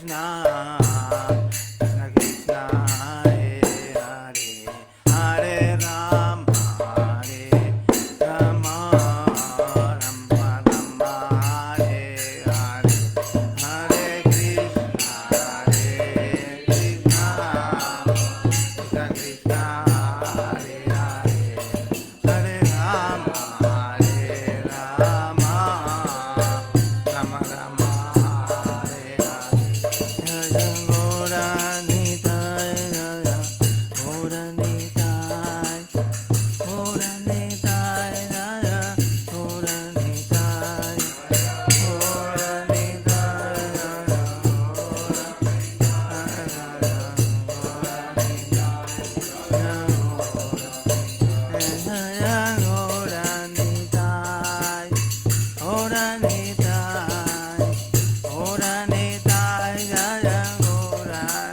Krishna, Krishna Krishna, Hare Hare, Hare Rama, Hare Rama, Rama Rama, Hare Hare, Hare Krishna, Krishna Krishna, Hare Hare, Hare Rama, Rama Rama, Hare Hare. Jaya Gaura Nitai, Jaya Gaura Nitai, Gaura Nitai, Jaya Gaura Nitai, Gaura Nitai, Jaya Gaura Nitai, Gaura Nitai, Gaura Nitai, Jaya Gaura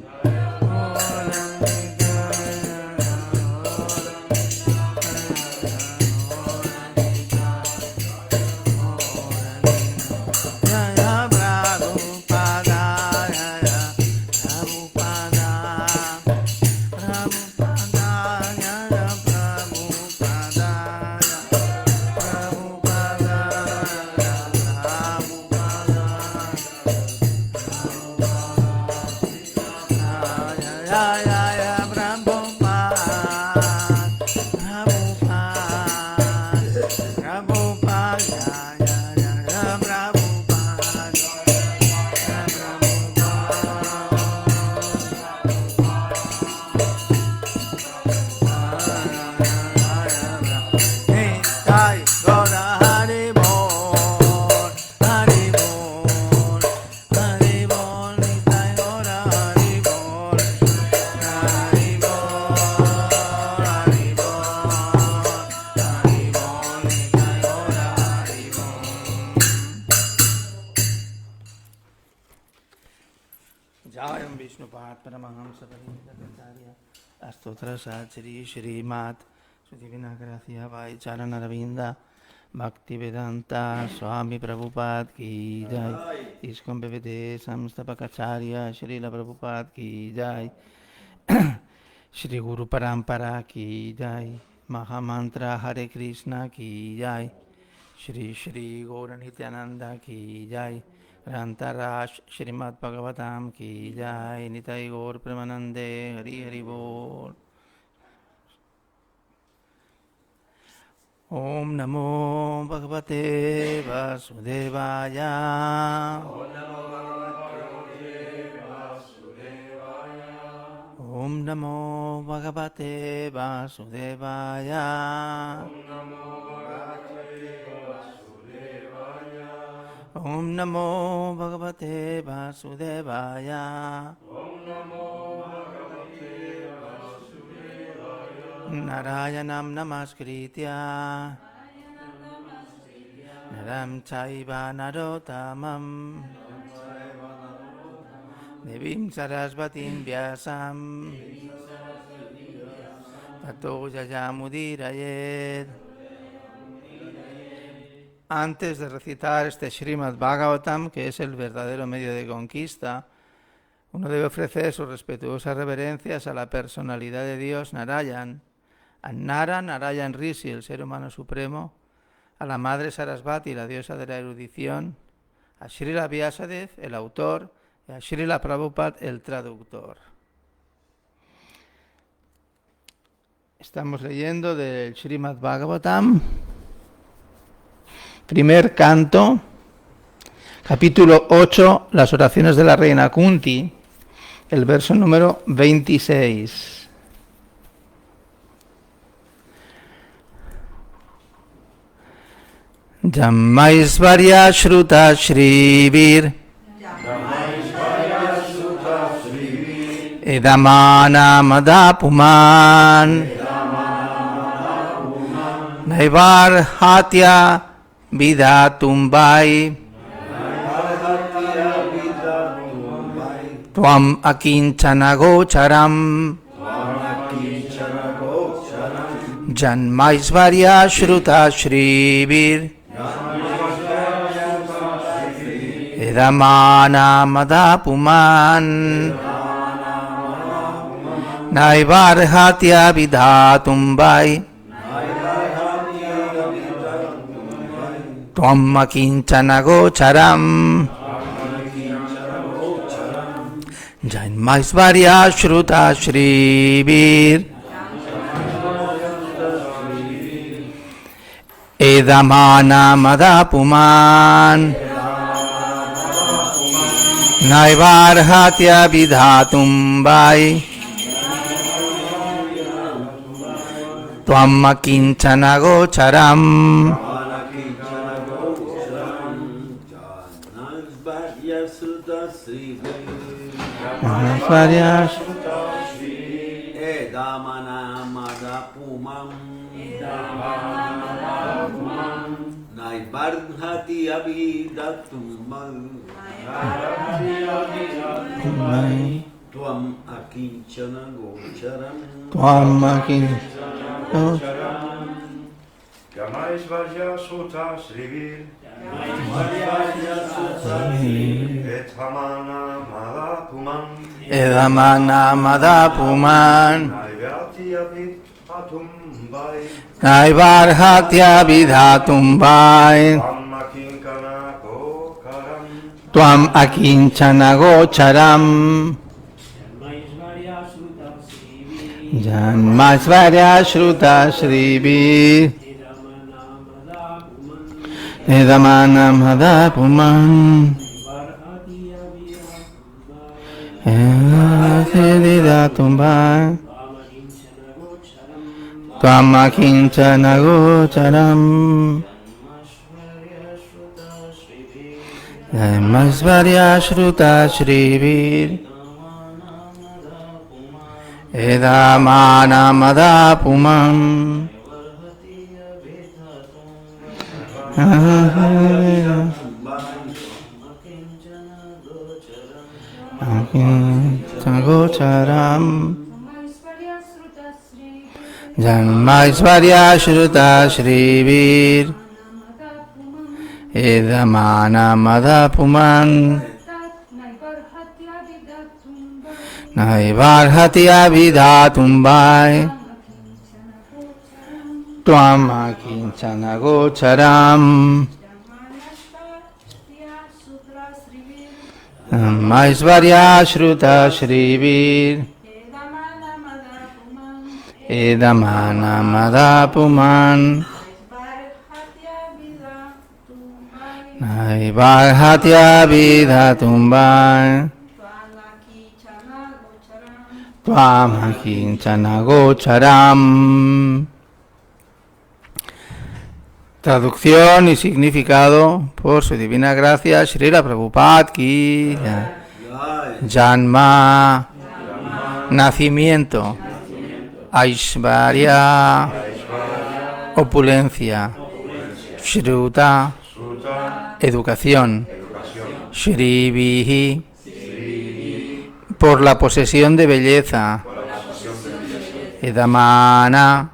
Nitai, Gaura Jaya Prabhupada, Jaya Prabhupada, Prabhupada, Jaya Prabhupada, Prabhupada, Jaya Nitai, Gaura Hari Bol, Hari Bol, Hari Bol, Nitai, Gaura Hari Bol, Hari Bol, Hari Bol, Hari Bol, Nitai, Gaura Hari Bol. Jayam Vishnupat Paramahamsa Parinitarya Astotra Sachari Shrimat Su Divina Gracia Vai Charana Ravinda Bhakti Vedanta Swami Prabhupada Ki Jai Iskon Bhavete Samstapakacharya Srila Prabhupada Ki Jai Shri Guru Parampara Ki Jai Mahamantra Hare Krishna Ki Jai Shri Shri Gaura Nityananda Ki Jai Grantarash Srimad Bhagavatam Ki Jai Nitai Gaur Premanande Hari Hari Bol. Om Namo Bhagavate Vasudevaya. Om Namo Bhagavate Vasudevaya. Om Namo Bhagavate Vasudevaya. Narayanam Namaskritya Naram Chaiva Narotamam Devim Sarasvatim Vyasam Tato Yayamudirayed. Antes de recitar este Srimad Bhagavatam, que es el verdadero medio de conquista, uno debe ofrecer sus respetuosas reverencias a la personalidad de Dios Narayan, a Narayan Rishi, el ser humano supremo, a la madre Sarasvati, la diosa de la erudición, a Srila Vyasadev, el autor, y a Srila Prabhupada, el traductor. Estamos leyendo del Srimad Bhagavatam, primer canto, capítulo 8, las oraciones de la reina Kunti, el verso número 26. Jammaisvarya Shruta Shrivir Edamana Madapuman Naivar Hatya Vidatumbai Tvam Akinchana Gocharam Janmaisvarya Shruta Shrivir Edamana Madapuman Naivarhatya Vidhatumbai Tvam Kinchana Gocharam Janmaisvarya Shruta Shrivir Edamana Madapuman Naivarhatya Vidhatumbai Tvam Kinchana Gocharam Edamana Madapuman Naivarhati Avidatumman Tvam Akinchana Gocharam Tvam Kinchana Gocharam Yamaisvarya Sutta Srivir Edamana Madapuman Edamana Madapuman Naivarhatya Vidhatumbai Naivarhatya Vidhatumbai Tvam Akinchana Gocharam Janmaisvarya Shruta Shrivir Edamana Madapuman Vidhatumbai Tvam Akinchana Gocharam Janmaisvarya Shruta Shrivir Edamana Madapuman Akinchana Gocharam Janmaisvarya Shruta Shrivir Edamana Madapuman Naivarhatya Vidhatumbai Tvam Akinchana Gocharam Janmaisvarya Shruta Shrivir Edamana Madapuman Naivarhatya Vidhatumbai Tvam Akinchana Gocharam. Traducción y significado por su divina gracia Srila Prabhupada ki Janma, nacimiento, Aishvarya, opulencia, Shruta, educación, Shrivihi, por la posesión de belleza, Edamana,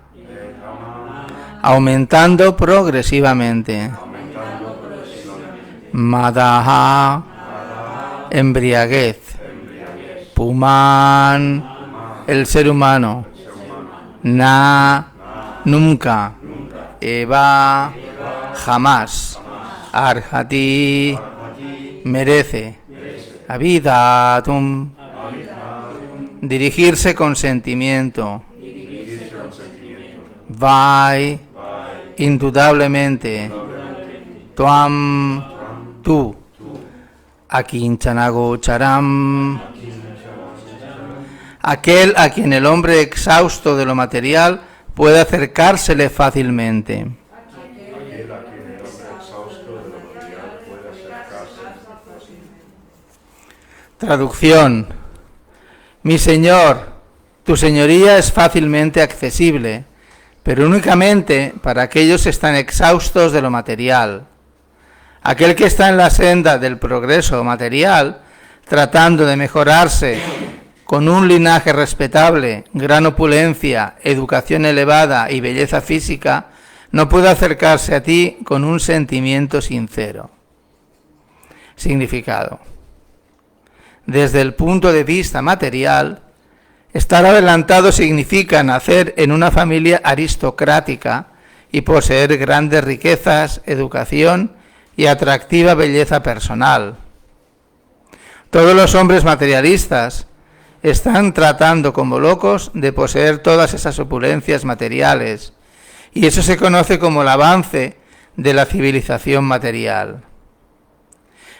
aumentando progresivamente, Madaha, embriaguez, Puman, el ser humano, Na, nunca, Eva, jamás, Arhati, merece, Avidatum, dirigirse con sentimiento, Vai, indudablemente, Tuam, tú, Akinchana Gocharam, aquel a quien el hombre exhausto de lo material puede acercársele fácilmente. Traducción. Mi Señor, tu señoría es fácilmente accesible, pero únicamente para aquellos que están exhaustos de lo material. Aquel que está en la senda del progreso material, tratando de mejorarse con un linaje respetable, gran opulencia, educación elevada y belleza física, no puede acercarse a ti con un sentimiento sincero. Significado. Desde el punto de vista material, estar adelantado significa nacer en una familia aristocrática y poseer grandes riquezas, educación y atractiva belleza personal. Todos los hombres materialistas están tratando como locos de poseer todas esas opulencias materiales, y eso se conoce como el avance de la civilización material.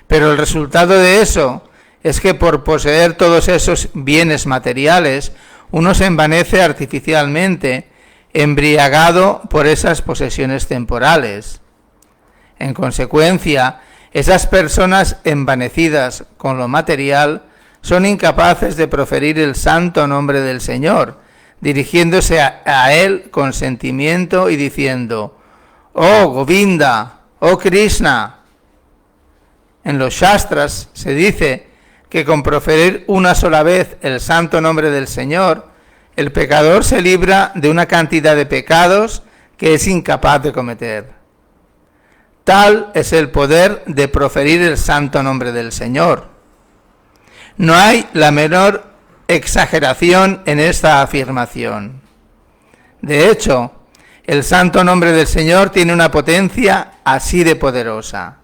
Pero el resultado de eso es que por poseer todos esos bienes materiales, uno se envanece artificialmente, embriagado por esas posesiones temporales. En consecuencia, esas personas envanecidas con lo material son incapaces de proferir el santo nombre del Señor, dirigiéndose a Él con sentimiento y diciendo: «Oh Govinda, oh Krishna». En los Shastras se dice que con proferir una sola vez el santo nombre del Señor, el pecador se libra de una cantidad de pecados que es incapaz de cometer. Tal es el poder de proferir el santo nombre del Señor. No hay la menor exageración en esta afirmación. De hecho, el santo nombre del Señor tiene una potencia así de poderosa.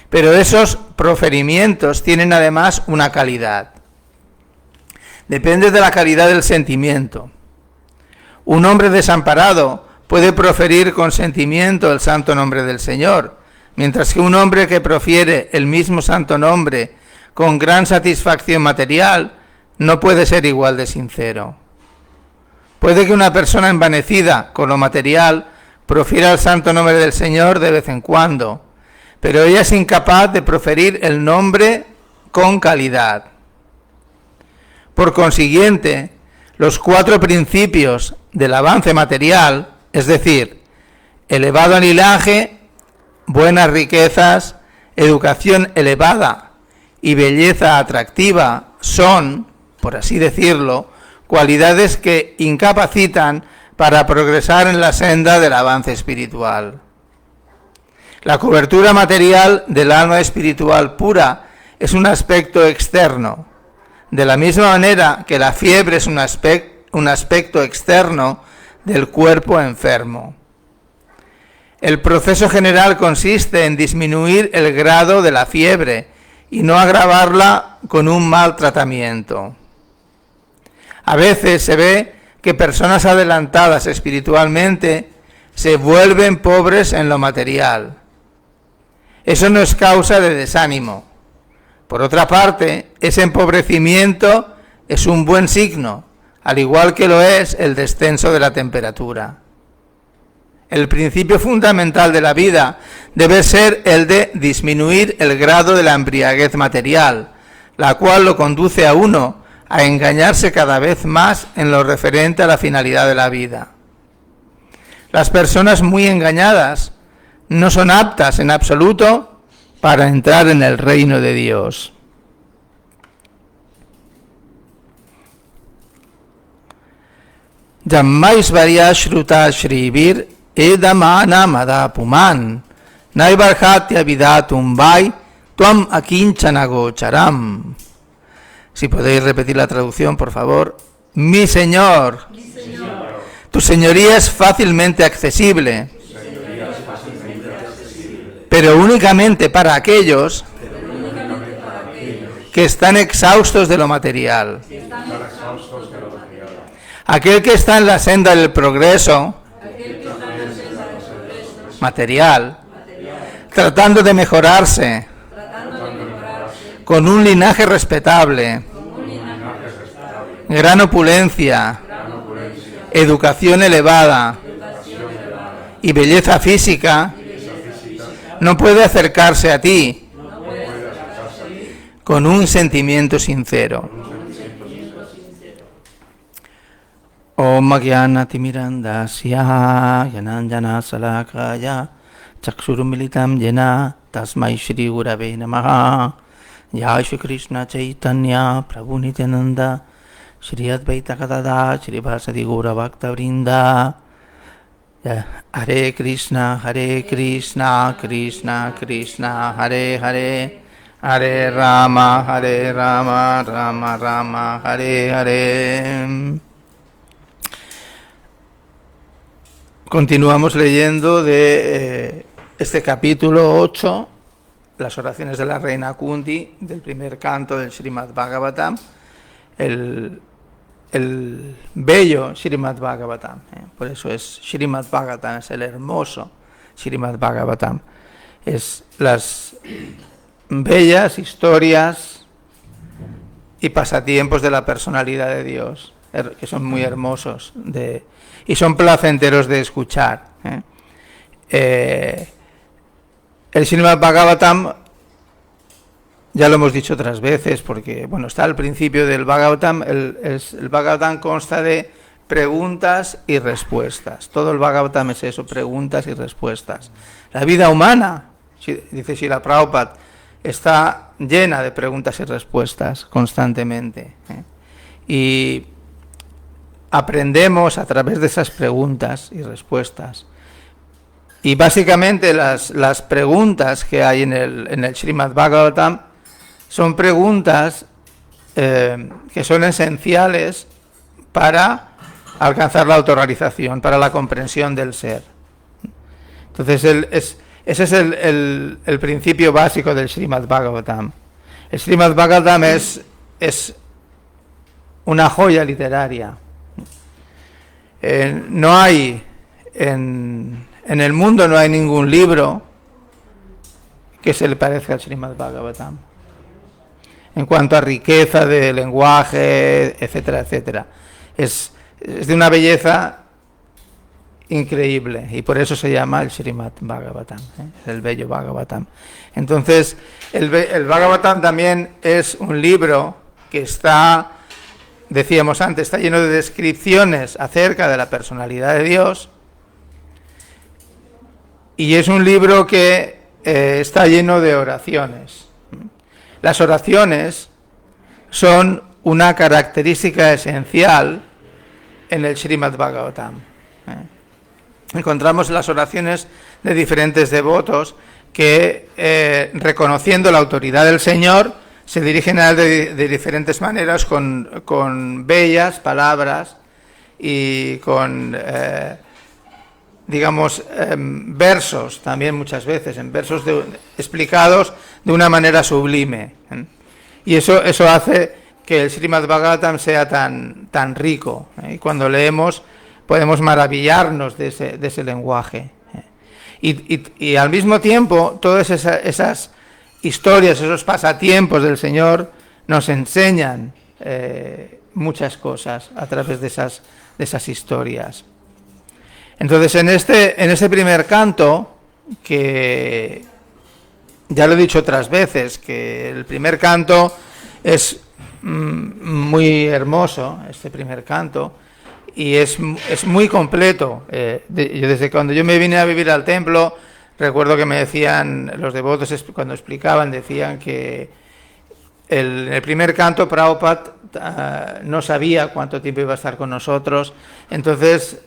Pero esos proferimientos tienen además una calidad. Depende de la calidad del sentimiento. Un hombre desamparado puede proferir con sentimiento el santo nombre del Señor, mientras que un hombre que profiere el mismo santo nombre con gran satisfacción material no puede ser igual de sincero. Puede que una persona envanecida con lo material profiera el santo nombre del Señor de vez en cuando, pero ella es incapaz de proferir el nombre con calidad. Por consiguiente, los 4 principios del avance material, es decir, elevado linaje, buenas riquezas, educación elevada y belleza atractiva, son, por así decirlo, cualidades que incapacitan para progresar en la senda del avance espiritual. La cobertura material del alma espiritual pura es un aspecto externo, de la misma manera que la fiebre es un aspecto externo del cuerpo enfermo. El proceso general consiste en disminuir el grado de la fiebre y no agravarla con un mal tratamiento. A veces se ve que personas adelantadas espiritualmente se vuelven pobres en lo material. Eso no es causa de desánimo. Por otra parte, ese empobrecimiento es un buen signo, al igual que lo es el descenso de la temperatura. El principio fundamental de la vida debe ser el de disminuir el grado de la embriaguez material, la cual lo conduce a uno a engañarse cada vez más en lo referente a la finalidad de la vida. Las personas muy engañadas no son aptas en absoluto para entrar en el reino de Dios. Jammaisvarya shruta shrivir edamana madapuman naivarhatya vidatum vai tuam akinchana gocharam. Si podéis repetir la traducción, por favor. Mi Señor, tu señoría es fácilmente accesible, pero únicamente para aquellos que están exhaustos de lo material. Aquel que está en la senda del progreso material, tratando de mejorarse, con un linaje respetable, gran opulencia, educación elevada y belleza física, no puede acercarse a ti con un sentimiento sincero. Om Gyanatimirandasya Yananjana Salakaya Chakshurumilitam Jena Tasmai Shri Gurave Namaha. Jai Shri Krishna Chaitanya Prabhu Nityananda Shri Advaita Gadada Shri Vasadi Gaura Bhakta Vrinda. Hare Krishna, Krishna Krishna, Hare Hare, Hare Rama, Rama Rama, Hare Hare. Continuamos leyendo de este capítulo 8, las oraciones de la reina Kunti, del primer canto del Srimad Bhagavatam, el bello Srimad Bhagavatam, por eso es Srimad Bhagavatam, es el hermoso Srimad Bhagavatam, es las bellas historias y pasatiempos de la personalidad de Dios, que son muy hermosos y son placenteros de escuchar. El Srimad Bhagavatam, ya lo hemos dicho otras veces, porque bueno, está al principio del Bhagavatam. El Bhagavatam consta de preguntas y respuestas. Todo el Bhagavatam es eso, preguntas y respuestas. La vida humana, dice Srila Prabhupada, está llena de preguntas y respuestas constantemente. Y aprendemos a través de esas preguntas y respuestas. Y básicamente las preguntas que hay en el Srimad Bhagavatam son preguntas que son esenciales para alcanzar la autorrealización, para la comprensión del ser. Entonces, ese es el principio básico del Srimad Bhagavatam. El Srimad Bhagavatam es una joya literaria. No hay, en el mundo no hay ningún libro que se le parezca al Srimad Bhagavatam. En cuanto a riqueza de lenguaje, etcétera, etcétera. Es de una belleza increíble y por eso se llama el Srimad Bhagavatam, el bello Bhagavatam. Entonces, el Bhagavatam también es un libro que está, decíamos antes, está lleno de descripciones acerca de la personalidad de Dios y es un libro que está lleno de oraciones. Las oraciones son una característica esencial en el Srimad Bhagavatam. Encontramos las oraciones de diferentes devotos que, reconociendo la autoridad del Señor, se dirigen a él de diferentes maneras, con bellas palabras y con, versos también muchas veces, en versos explicados de una manera sublime. Y eso hace que el Srimad Bhagavatam sea tan rico. Y cuando leemos podemos maravillarnos de ese lenguaje. Y al mismo tiempo, todas esas historias, esos pasatiempos del Señor nos enseñan muchas cosas a través de esas historias. Entonces, en este primer canto, que ya lo he dicho otras veces, que el primer canto es muy hermoso, este primer canto, y es muy completo. Desde cuando yo me vine a vivir al templo, recuerdo que me decían los devotos, cuando explicaban, decían que en el primer canto Prabhupada no sabía cuánto tiempo iba a estar con nosotros, entonces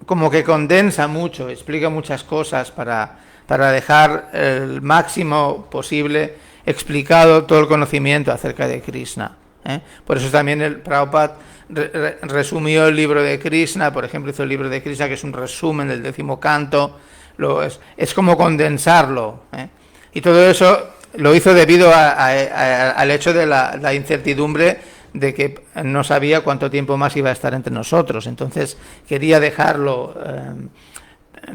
como que condensa mucho, explica muchas cosas para dejar el máximo posible explicado todo el conocimiento acerca de Krishna. Por eso también el Prabhupada resumió el libro de Krishna, por ejemplo hizo el libro de Krishna que es un resumen del 10º canto, es como condensarlo. Y todo eso lo hizo debido al hecho de la incertidumbre de que no sabía cuánto tiempo más iba a estar entre nosotros, entonces quería dejarlo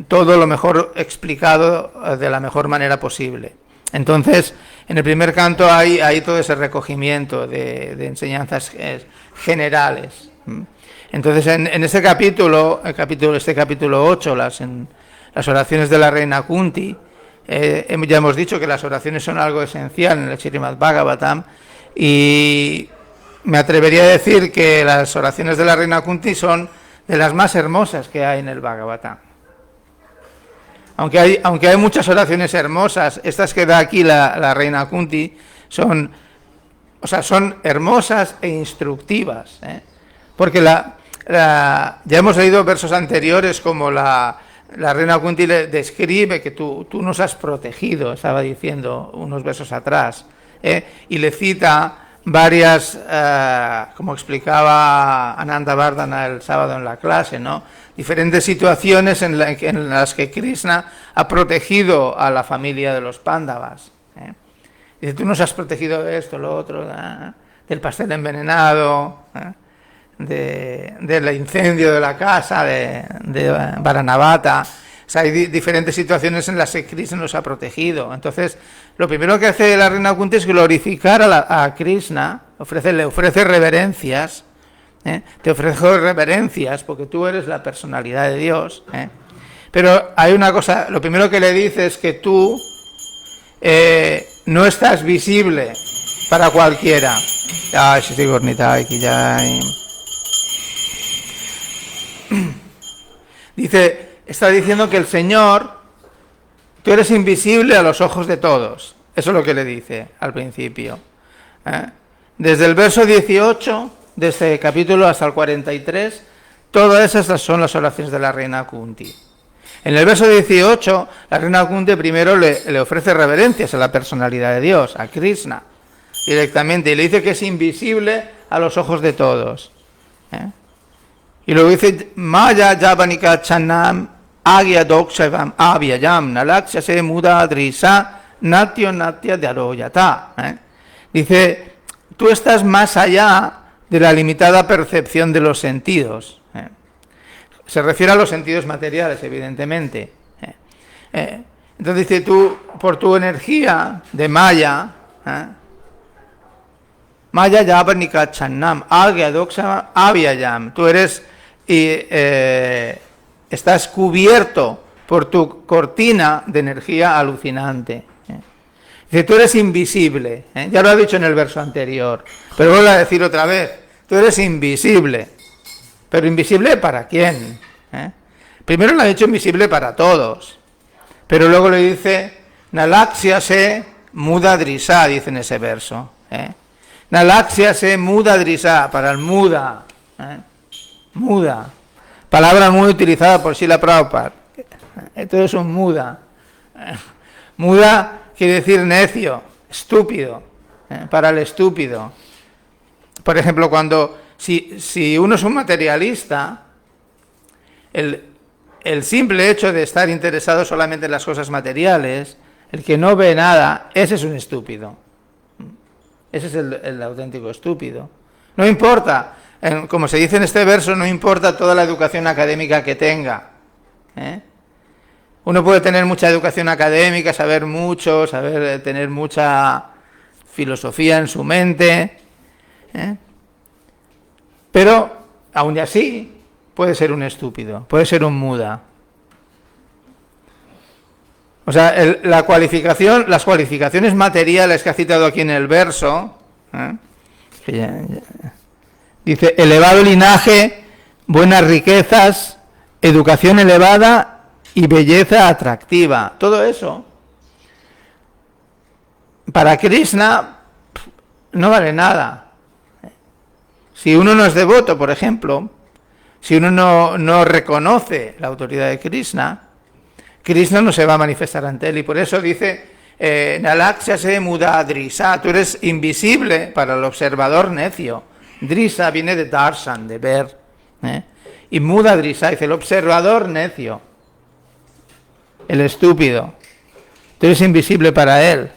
todo lo mejor explicado de la mejor manera posible. Entonces, en el primer canto hay todo ese recogimiento de enseñanzas generales. Entonces, en este capítulo 8, las oraciones de la reina Kunti, ya hemos dicho que las oraciones son algo esencial en el Srimad Bhagavatam, y me atrevería a decir que las oraciones de la reina Kunti son de las más hermosas que hay en el Bhagavatam. Aunque hay muchas oraciones hermosas, estas que da aquí la reina Kunti son hermosas e instructivas, porque ya hemos leído versos anteriores como la reina Kunti le describe que tú nos has protegido, estaba diciendo unos versos atrás, y le cita varias, como explicaba Ananda Vardhana el sábado en la clase, ¿no? Diferentes situaciones en las que Krishna ha protegido a la familia de los Pándavas. Dice, tú nos has protegido de esto, lo otro, del pastel envenenado, del incendio de la casa de Varanavata. O sea, hay diferentes situaciones en las que Krishna nos ha protegido. Entonces, lo primero que hace la reina Kunti es glorificar a Krishna, le ofrece reverencias, te ofrezco reverencias porque tú eres la personalidad de Dios. Pero hay una cosa, lo primero que le dice es que tú no estás visible para cualquiera. Dice, está diciendo que el Señor, tú eres invisible a los ojos de todos. Eso es lo que le dice al principio. Desde el verso 18 de este capítulo hasta el 43, todas esas son las oraciones de la reina Kunti. En el verso 18, la reina Kunti primero le ofrece reverencias a la personalidad de Dios, a Krishna, directamente, y le dice que es invisible a los ojos de todos. Y luego dice, Maya Javanika Chanam Agya Dokshavam Avyayam Nalaksha se muda drisa Natyo Natya Dharoyata. Dice, tú estás más allá de la limitada percepción de los sentidos. Se refiere a los sentidos materiales, evidentemente. Entonces dice, tú, por tu energía de Maya, Maya Javanika Chanam Agya Dokshavam Avyayam, tú eres estás cubierto por tu cortina de energía alucinante. Dice, tú eres invisible. Ya lo ha dicho en el verso anterior, pero vuelvo a decir otra vez, tú eres invisible. ¿Pero invisible para quién? Primero lo ha dicho invisible para todos, pero luego le dice, Nalaksya se muda drisa, dice en ese verso. Nalaksya se muda drisa, para el muda. Muda, palabra muy utilizada por Srila Prabhupada. Esto es un muda. Muda quiere decir necio, estúpido, para el estúpido. Por ejemplo, si uno es un materialista, el simple hecho de estar interesado solamente en las cosas materiales, el que no ve nada, ese es un estúpido. Ese es el auténtico estúpido. No importa. Como se dice en este verso, no importa toda la educación académica que tenga. Uno puede tener mucha educación académica, saber mucho, tener mucha filosofía en su mente, pero aún así puede ser un estúpido, puede ser un muda. O sea, las cualificaciones materiales que ha citado aquí en el verso, dice, elevado linaje, buenas riquezas, educación elevada y belleza atractiva. Todo eso, para Krishna, no vale nada. Si uno no es devoto, por ejemplo, si uno no reconoce la autoridad de Krishna, Krishna no se va a manifestar ante él. Y por eso dice, Nalaksha se muda drisa, tú eres invisible para el observador necio. Drisa viene de darshan, de ver. Y muda drisa, dice el observador necio, el estúpido. Tú eres invisible para él.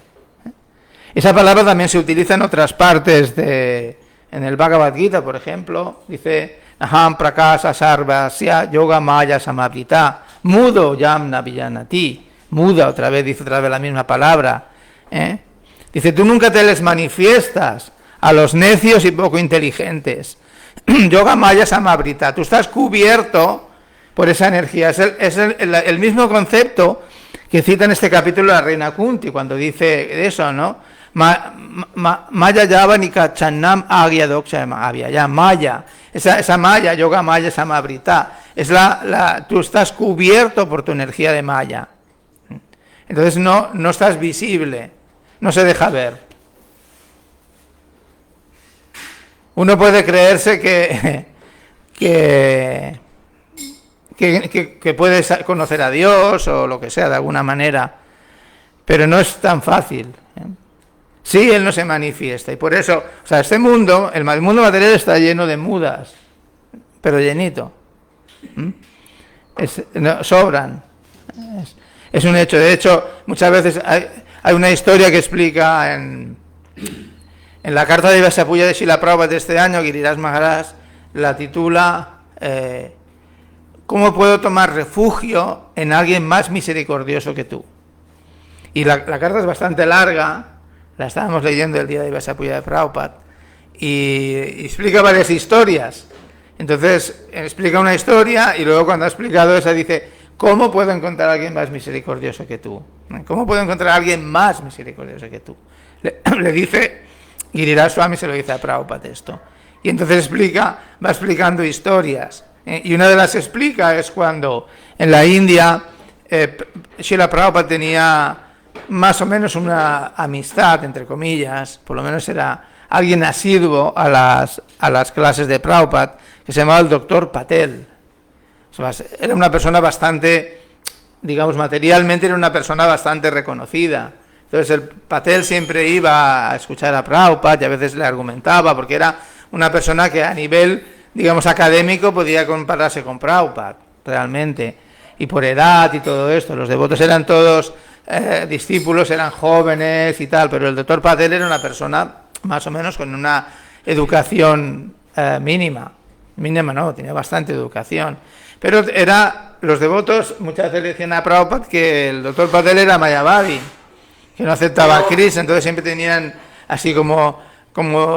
Esa palabra también se utiliza en otras partes en el Bhagavad Gita, por ejemplo. Dice, Aham prakasa sarvasya yoga maya samavrita mudo yamna villanati. Muda, dice otra vez la misma palabra. Dice, tú nunca te les manifiestas a los necios y poco inteligentes. Yoga Maya Samavrita, tú estás cubierto por esa energía. Es el mismo concepto que cita en este capítulo la reina Kunti, cuando dice eso, ¿no? Maya Javanika Channam Agya Doksha Avya, ya Maya, esa Maya, Yoga Maya Samavrita, es tú estás cubierto por tu energía de Maya. Entonces no estás visible, no se deja ver. Uno puede creerse que puedes conocer a Dios o lo que sea de alguna manera, pero no es tan fácil. Sí, Él no se manifiesta, y por eso, o sea, este mundo, el mundo material está lleno de mudas, pero llenito. Sobran. Es un hecho. De hecho, muchas veces hay una historia que explica en la carta de Vyasa-Puya de Srila Prabhupada de este año, Giriraj Maharaj la titula ¿Cómo puedo tomar refugio en alguien más misericordioso que tú? Y la carta es bastante larga, la estábamos leyendo el día de Vyasa-Puya de Prabhupada, y explica varias historias. Entonces, explica una historia y luego cuando ha explicado esa dice, ¿cómo puedo encontrar a alguien más misericordioso que tú? ¿Cómo puedo encontrar a alguien más misericordioso que tú? Le dice, Giriraj Swami se lo dice a Prabhupada esto. Y entonces va explicando historias. Y una de las que explica es cuando en la India Srila Prabhupada tenía más o menos una amistad, entre comillas, por lo menos era alguien asiduo a las clases de Prabhupada, que se llamaba el doctor Patel. Era una persona bastante, digamos, materialmente era una persona bastante reconocida. Entonces el Patel siempre iba a escuchar a Prabhupada y a veces le argumentaba, porque era una persona que a nivel, digamos, académico podía compararse con Prabhupada, realmente. Y por edad y todo esto, los devotos eran todos discípulos, eran jóvenes y tal, pero el doctor Patel era una persona más o menos con una educación mínima no, tenía bastante educación, pero los devotos muchas veces le decían a Prabhupada que el doctor Patel era Mayavadi, que no aceptaba a Krishna, entonces siempre tenían así como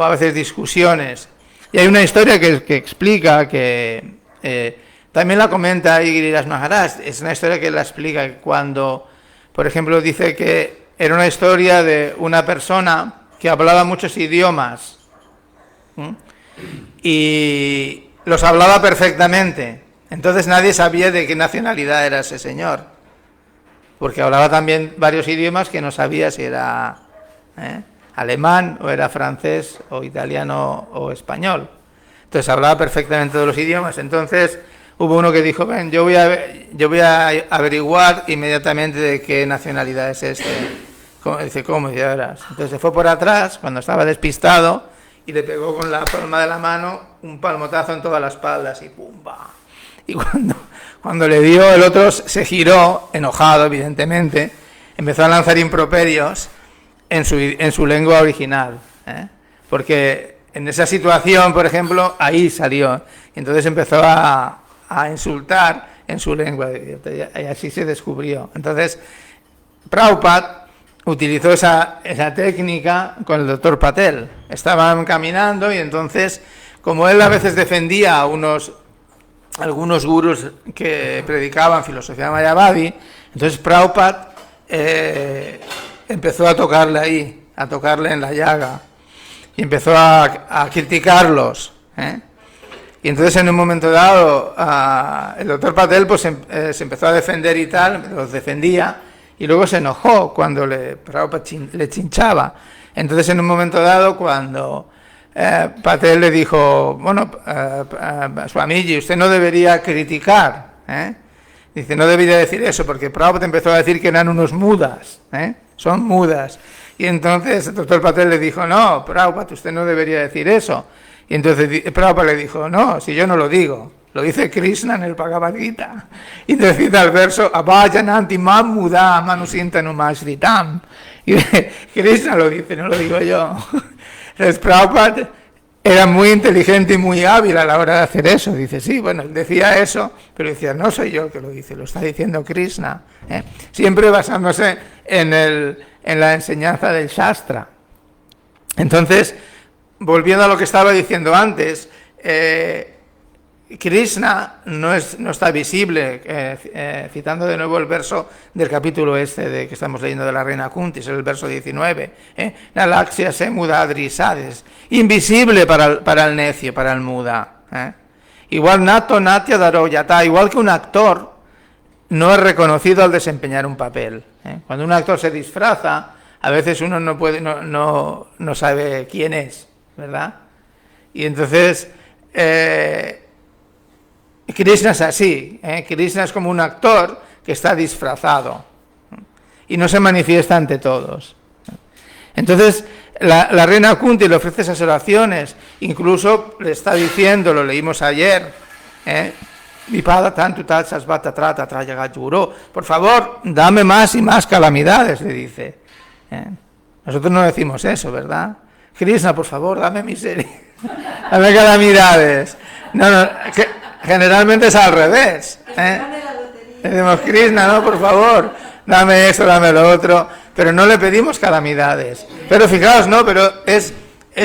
a veces discusiones. Y hay una historia que explica, que también la comenta ahí Giriraj Maharaj, es una historia que la explica cuando, por ejemplo, dice que era una historia de una persona que hablaba muchos idiomas y los hablaba perfectamente. Entonces nadie sabía de qué nacionalidad era ese señor, porque hablaba también varios idiomas que no sabía si era alemán o era francés o italiano o español. Entonces hablaba perfectamente de los idiomas. Entonces hubo uno que dijo, ven, yo voy a averiguar inmediatamente de qué nacionalidad es este. Dice, ¿cómo? Y verás. Entonces se fue por atrás cuando estaba despistado y le pegó con la palma de la mano un palmotazo en toda la espalda, así, ¡pumba! Y cuando le dio, el otro se giró, enojado, evidentemente, empezó a lanzar improperios en su lengua original, porque en esa situación, por ejemplo, ahí salió, y entonces empezó a insultar en su lengua, y así se descubrió. Entonces, Prabhupada utilizó esa técnica con el doctor Patel. Estaban caminando y entonces, como él a veces defendía a algunos gurús que predicaban filosofía mayavadi, entonces Prabhupada empezó a tocarle ahí, a tocarle en la llaga, y empezó a criticarlos. Y entonces en un momento dado el doctor Patel pues se empezó a defender y tal, los defendía, y luego se enojó cuando Prabhupada le chinchaba. Entonces en un momento dado cuando Patel le dijo, bueno, Swamiji, usted no debería criticar, dice, no debería decir eso, porque Prabhupada empezó a decir que eran unos mudas, son mudas. Y entonces el doctor Patel le dijo, no, Prabhupada, usted no debería decir eso. Y entonces Prabhupada le dijo, no, si yo no lo digo, lo dice Krishna en el Bhagavad Gita. Y entonces cita el verso, Abhajananti mam muda manusintanu mashritam. Y Krishna lo dice, no lo digo yo. Entonces Prabhupada era muy inteligente y muy hábil a la hora de hacer eso. Dice, sí, bueno, él decía eso, pero decía, no soy yo el que lo dice, lo está diciendo Krishna. Siempre basándose en la enseñanza del Shastra. Entonces, volviendo a lo que estaba diciendo antes, Krishna no está visible, citando de nuevo el verso del capítulo de que estamos leyendo de la reina Kunti, es el verso 19, Nalaksya se mudadrisades, invisible para el necio, para el muda. Igual nato natya daroyata, igual que un actor no es reconocido al desempeñar un papel. Cuando un actor se disfraza, a veces uno no sabe quién es, ¿verdad? Y entonces Krishna es así, Krishna es como un actor que está disfrazado y no se manifiesta ante todos. Entonces, la reina Kunti le ofrece esas oraciones, incluso le está diciendo, lo leímos ayer, Vipada tanto tal sasvata trata trayagajuro, por favor, dame más y más calamidades, le dice. Nosotros no decimos eso, ¿verdad? Krishna, por favor, dame miseria, dame calamidades. No, generalmente es al revés. Decimos, Krishna, no, por favor, dame eso, dame lo otro, pero no le pedimos calamidades. Pero fijaos, no, pero es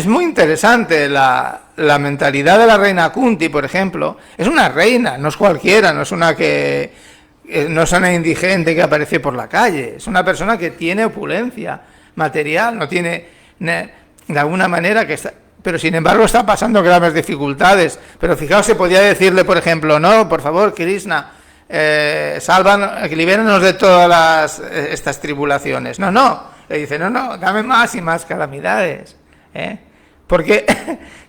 muy interesante la mentalidad de la reina Kunti, por ejemplo. Es una reina, no es cualquiera, no es una indigente que aparece por la calle, es una persona que tiene opulencia material, no tiene de alguna manera que está, pero sin embargo está pasando graves dificultades. Pero fijaos, se podía decirle, por ejemplo, no, por favor, Krishna, libéranos de todas estas tribulaciones. No, le dice, no, dame más y más calamidades. Porque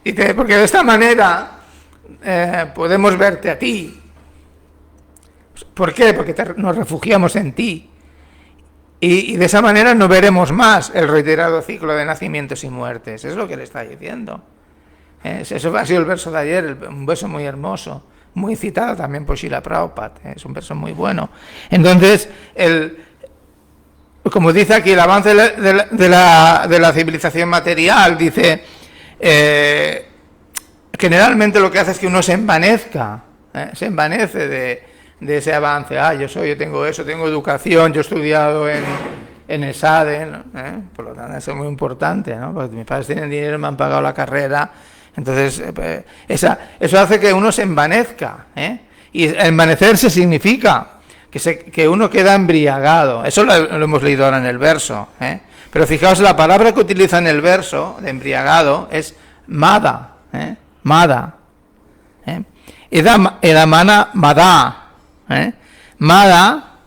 de esta manera podemos verte a ti. ¿Por qué? Porque nos refugiamos en ti. Y de esa manera no veremos más el reiterado ciclo de nacimientos y muertes. Es lo que le está diciendo. Eso ha sido el verso de ayer, un verso muy hermoso, muy citado también por Srila Prabhupada. Es un verso muy bueno. Entonces, como dice aquí, el avance de la civilización material, dice, generalmente lo que hace es que uno se envanezca, se envanece de ese avance. Yo tengo eso, tengo educación, yo he estudiado en ESADE, por lo tanto eso es muy importante, ¿no? Porque mis padres tienen dinero, me han pagado la carrera, entonces eso hace que uno se envanezca, y envanecerse significa que uno queda embriagado. Eso lo hemos leído ahora en el verso, pero fijaos, la palabra que utiliza en el verso de embriagado es mada, mada, edamana mada. Mada,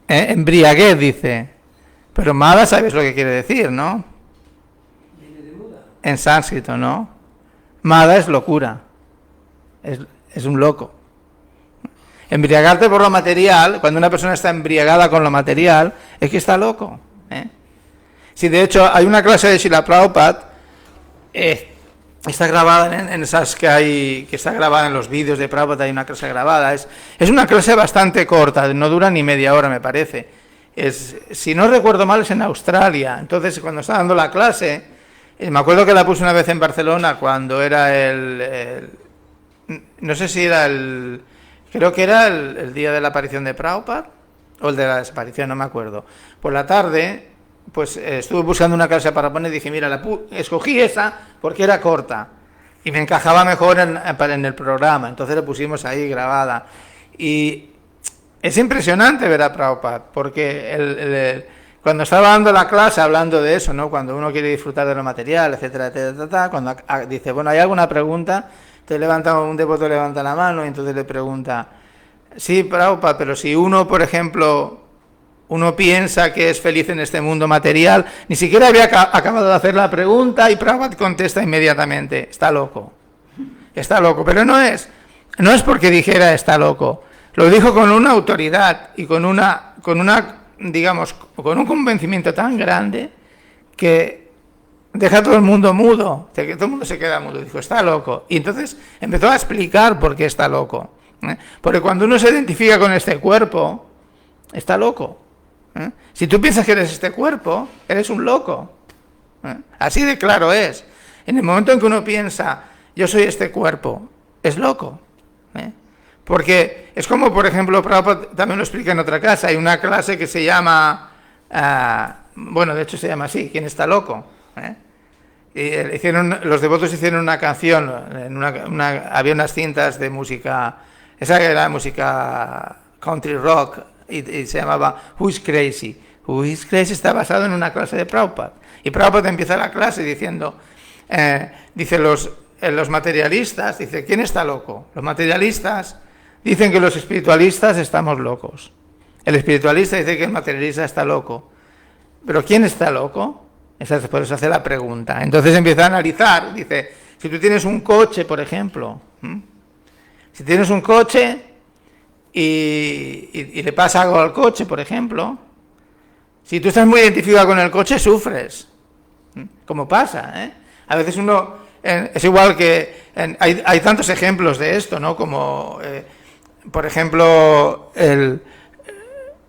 embriaguez, dice. Pero mada, ¿sabes lo que quiere decir, no? En sánscrito, ¿no? Mada es locura. Es un loco. Embriagarte por lo material, cuando una persona está embriagada con lo material, es que está loco. Si de hecho hay una clase de Srila Prabhupada, está grabada en esas que está grabada en los vídeos de Prabhupada, hay una clase grabada, es una clase bastante corta, no dura ni media hora, me parece. Si no recuerdo mal, es en Australia. Entonces, cuando está dando la clase, me acuerdo que la puse una vez en Barcelona cuando era no sé si era creo que era el día de la aparición de Prabhupada o el de la desaparición, no me acuerdo. Por la tarde, pues estuve buscando una clase para poner y dije, mira, escogí esa porque era corta y me encajaba mejor en el programa, entonces la pusimos ahí grabada. Y es impresionante ver a Prabhupada, porque cuando estaba dando la clase hablando de eso, ¿no? Cuando uno quiere disfrutar de lo material, etcétera, etcétera, cuando dice, bueno, ¿hay alguna pregunta? Entonces un devoto levanta la mano y entonces le pregunta, sí, Prabhupada, pero si uno, por ejemplo, uno piensa que es feliz en este mundo material, ni siquiera había acabado de hacer la pregunta y Prabhupada contesta inmediatamente, está loco, pero no es porque dijera está loco, lo dijo con una autoridad y con un convencimiento tan grande que deja a todo el mundo mudo, que todo el mundo se queda mudo, dijo está loco, y entonces empezó a explicar por qué está loco, porque cuando uno se identifica con este cuerpo, está loco. Si tú piensas que eres este cuerpo, eres un loco. Así de claro es. En el momento en que uno piensa, yo soy este cuerpo, es loco. Porque es como, por ejemplo, Prabhupada también lo explica en otra clase, hay una clase que se llama, de hecho se llama así, ¿quién está loco? Y los devotos hicieron una canción, había unas cintas de música, esa era música country rock, y se llamaba Who is Crazy. Who is Crazy está basado en una clase de Prabhupada. Y Prabhupada empieza la clase diciendo, dice los materialistas, dice, ¿quién está loco? Los materialistas dicen que los espiritualistas estamos locos. El espiritualista dice que el materialista está loco. ¿Pero quién está loco? Por eso hace la pregunta. Entonces empieza a analizar, dice, si tú tienes un coche, por ejemplo, Si tienes un coche y le pasa algo al coche, por ejemplo, si tú estás muy identificado con el coche, sufres. Como pasa, ¿eh? A veces uno... es igual que... hay tantos ejemplos de esto, ¿no? Como, por ejemplo,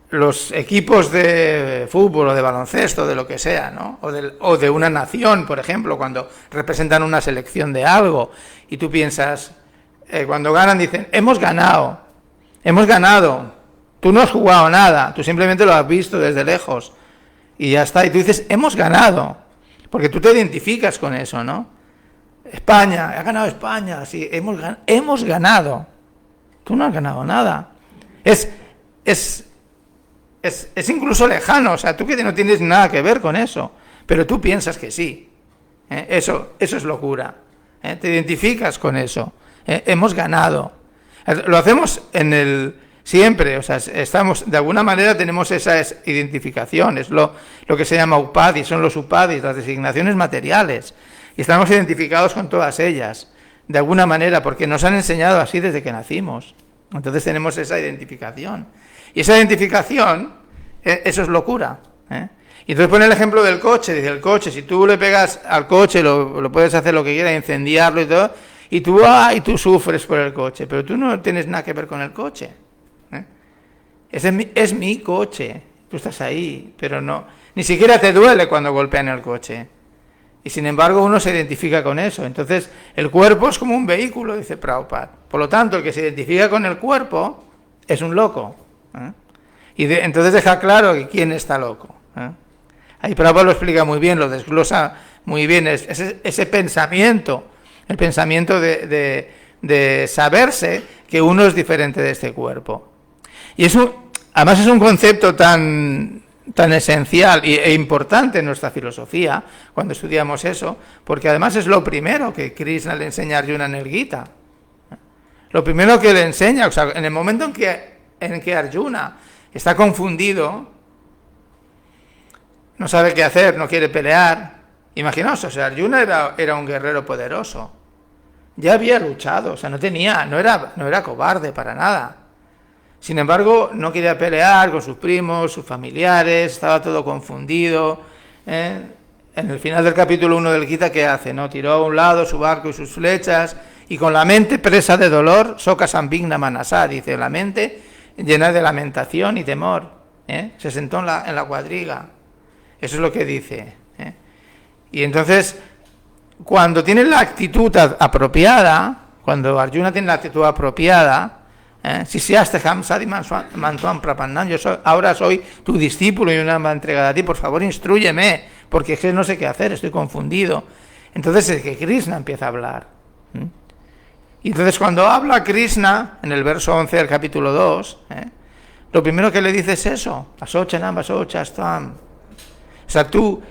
los equipos de fútbol o de baloncesto, de lo que sea, ¿no? O de una nación, por ejemplo, cuando representan una selección de algo, y tú piensas, cuando ganan dicen, hemos ganado, tú no has jugado nada, tú simplemente lo has visto desde lejos, y ya está, y tú dices, hemos ganado, porque tú te identificas con eso, ¿no? España, ha ganado España, sí, hemos ganado, tú no has ganado nada, es incluso lejano, o sea, tú que no tienes nada que ver con eso, pero tú piensas que sí. Eso es locura. Te identificas con eso. Hemos ganado. Lo hacemos siempre, o sea, estamos, de alguna manera tenemos esa identificación, es lo que se llama upadis, son los upadis, las designaciones materiales, y estamos identificados con todas ellas, de alguna manera, porque nos han enseñado así desde que nacimos. Entonces tenemos esa identificación. Y esa identificación, eso es locura. Y entonces pone el ejemplo del coche. Dice, el coche, si tú le pegas al coche, lo puedes hacer lo que quieras, incendiarlo y todo, y tú sufres por el coche, pero tú no tienes nada que ver con el coche. Es mi coche, tú estás ahí, pero no, ni siquiera te duele cuando golpean el coche. Y sin embargo uno se identifica con eso. Entonces el cuerpo es como un vehículo, dice Prabhupada. Por lo tanto, el que se identifica con el cuerpo es un loco. Entonces deja claro que quién está loco. Ahí Prabhupada lo explica muy bien, lo desglosa muy bien, ese pensamiento, el pensamiento de saberse que uno es diferente de este cuerpo. Y además es un concepto tan esencial e importante en nuestra filosofía, cuando estudiamos eso, porque además es lo primero que Krishna le enseña a Arjuna en el Gita. Lo primero que le enseña, o sea, en el momento en que Arjuna está confundido, no sabe qué hacer, no quiere pelear. Imaginaos, o sea, Arjuna era un guerrero poderoso. Ya había luchado, o sea, no era cobarde para nada. Sin embargo, no quería pelear con sus primos, sus familiares, estaba todo confundido. En el final del capítulo 1 del Gita, ¿qué hace? ¿No? Tiró a un lado su barco y sus flechas, y con la mente presa de dolor, Soka Sambigna Manasá, dice, la mente llena de lamentación y temor. Se sentó en la cuadriga. Eso es lo que dice. Y entonces, cuando tiene la actitud apropiada, cuando Arjuna tiene la actitud apropiada, si seaste Hamsadi Mantuam Prapannan, ahora soy tu discípulo y una alma entregada a ti, por favor instrúyeme, porque es que no sé qué hacer, estoy confundido. Entonces es que Krishna empieza a hablar. Y entonces cuando habla Krishna, en el verso 11 del capítulo 2, lo primero que le dice es eso, Asochanam, Asochanam. O sea, tú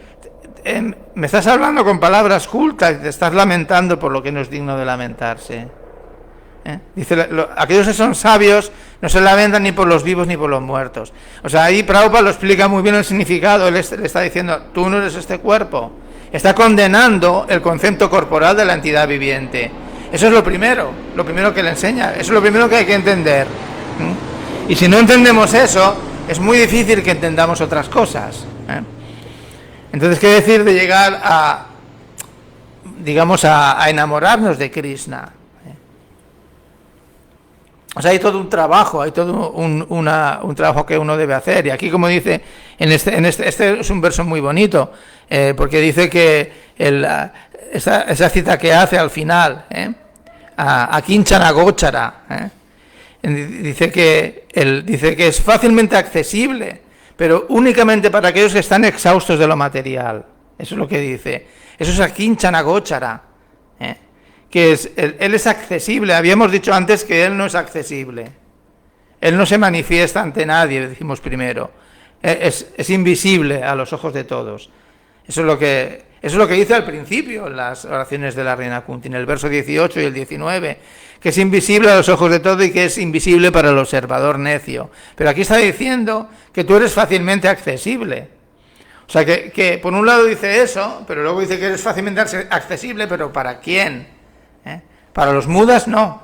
me estás hablando con palabras cultas, te estás lamentando por lo que no es digno de lamentarse. Dice, aquellos que son sabios no se lamentan ni por los vivos ni por los muertos. O sea, ahí Prabhupada lo explica muy bien el significado. Él le está diciendo, tú no eres este cuerpo. Está condenando el concepto corporal de la entidad viviente. Eso es lo primero que le enseña. Eso es lo primero que hay que entender. Y si no entendemos eso, es muy difícil que entendamos otras cosas. Entonces, ¿qué decir de llegar a enamorarnos de Krishna? O sea, hay todo un trabajo, hay todo un trabajo que uno debe hacer. Y aquí, como dice, este es un verso muy bonito, porque dice que esa cita que hace al final, a Kinchana Gochara, dice que es fácilmente accesible, pero únicamente para aquellos que están exhaustos de lo material. Eso es lo que dice. Eso es a Kinchana Gochara, que él es accesible. Habíamos dicho antes que él no es accesible. Él no se manifiesta ante nadie, decimos primero. Es invisible a los ojos de todos. Eso es lo que dice al principio en las oraciones de la Reina Kunti, en el verso 18 y el 19, que es invisible a los ojos de todos y que es invisible para el observador necio. Pero aquí está diciendo que tú eres fácilmente accesible. O sea, que por un lado dice eso, pero luego dice que eres fácilmente accesible, pero ¿para quién? Para los mudas no.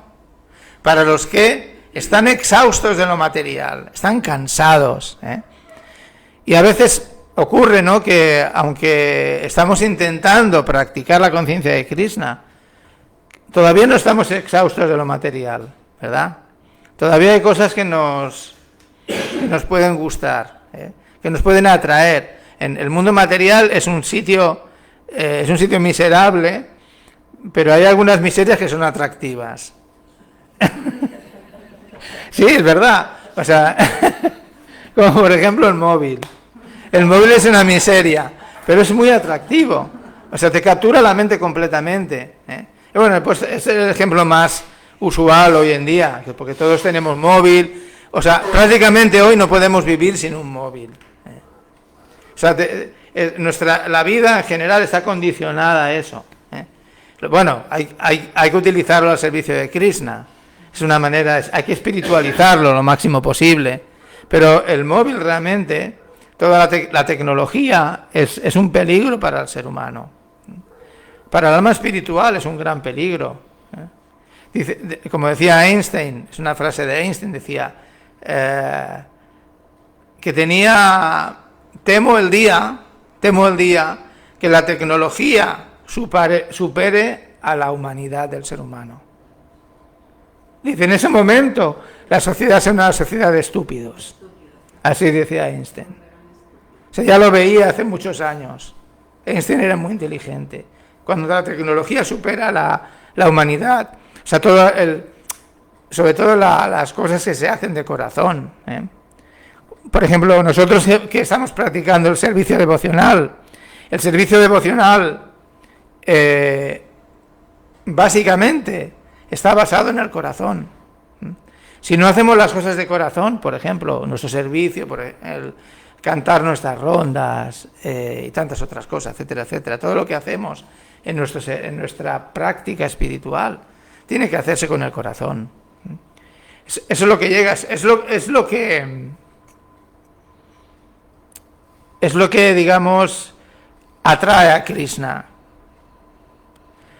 para los que están exhaustos de lo material, están cansados. Y a veces ocurre, ¿no?, que aunque estamos intentando practicar la conciencia de Krishna, todavía no estamos exhaustos de lo material, ¿verdad? Todavía hay cosas que nos pueden gustar, que nos pueden atraer. El mundo material es un sitio miserable, pero hay algunas miserias que son atractivas. Sí, es verdad. O sea, como por ejemplo el móvil. El móvil es una miseria, pero es muy atractivo. O sea, te captura la mente completamente. Y bueno, pues es el ejemplo más usual hoy en día, porque todos tenemos móvil. O sea, prácticamente hoy no podemos vivir sin un móvil. O sea, la vida en general está condicionada a eso. Bueno, hay que utilizarlo al servicio de Krishna. Es una manera, hay que espiritualizarlo lo máximo posible. Pero el móvil realmente, toda la tecnología es un peligro para el ser humano. Para el alma espiritual es un gran peligro. Dice, como decía Einstein, es una frase de Einstein, decía que temo el día que la tecnología supere a la humanidad del ser humano. Dice, en ese momento la sociedad será una sociedad de estúpidos. Así decía Einstein. O sea, ya lo veía hace muchos años. Einstein era muy inteligente. Cuando la tecnología supera la humanidad, o sea, sobre todo las cosas que se hacen de corazón. Por ejemplo, nosotros que estamos practicando el servicio devocional, básicamente está basado en el corazón. Si no hacemos las cosas de corazón, por ejemplo, nuestro servicio, el cantar nuestras rondas y tantas otras cosas, etcétera, etcétera, todo lo que hacemos en nuestra práctica espiritual tiene que hacerse con el corazón. Eso es lo que llega, es lo que digamos atrae a Krishna.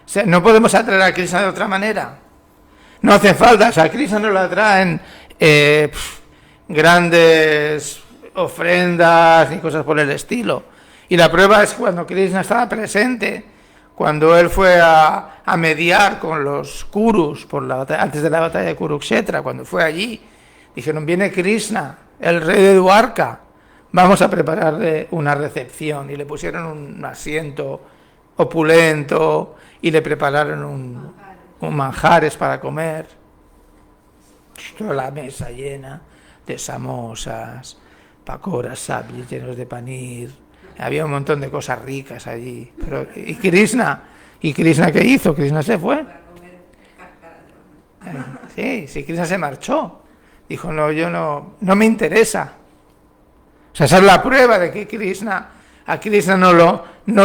O sea, no podemos atraer a Krishna de otra manera. No hace falta, o sea, a Krishna no le atraen grandes ofrendas ni cosas por el estilo. Y la prueba es cuando Krishna estaba presente, cuando él fue a mediar con los Kurus antes de la batalla de Kurukshetra, cuando fue allí, dijeron, viene Krishna, el rey de Dwarka, vamos a prepararle una recepción. Y le pusieron un asiento opulento y le prepararon un manjares para comer. Toda la mesa llena de samosas, pakoras, sablis llenos de panir. Había un montón de cosas ricas allí. ¿Y Krishna qué hizo? Krishna se fue. Sí, Krishna se marchó. Dijo, no, no me interesa. O sea, esa es la prueba de que a Krishna no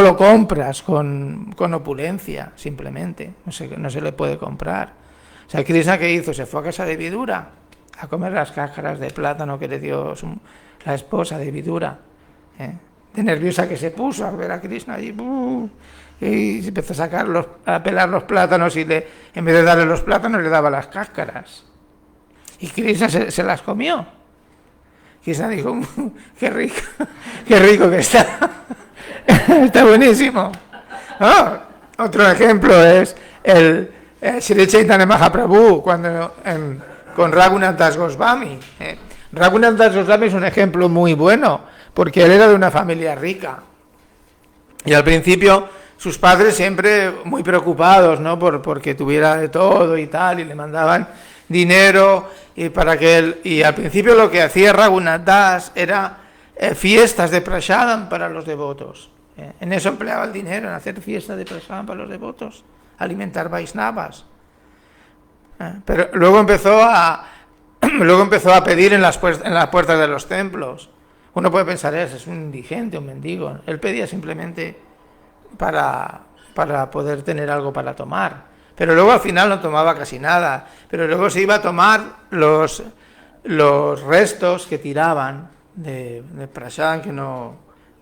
lo compras con opulencia, simplemente. No se le puede comprar. O sea, Krishna, ¿qué hizo? Se fue a casa de Vidura a comer las cáscaras de plátano que le dio la esposa de Vidura. De nerviosa que se puso a ver a Krishna allí. Y empezó a pelar los plátanos y en vez de darle los plátanos le daba las cáscaras. Y Krishna se las comió. Krishna dijo, qué rico que está. Está buenísimo. Otro ejemplo es el Sri Chaitanya Mahaprabhu con Raghunath Das Goswami. Raghunath Das Goswami es un ejemplo muy bueno, porque él era de una familia rica. Y al principio sus padres siempre muy preocupados, ¿no? Porque tuviera de todo y tal, y le mandaban dinero y al principio lo que hacía Raghunath Das era fiestas de prasadam para los devotos. En eso empleaba el dinero, en hacer fiestas de prasadam para los devotos, alimentar Vaisnavas. Pero luego empezó a pedir en las puertas de los templos. Uno puede pensar, es un indigente, un mendigo. Él pedía simplemente para poder tener algo para tomar. Pero luego al final no tomaba casi nada. Pero luego se iba a tomar los restos que tiraban de prasadam,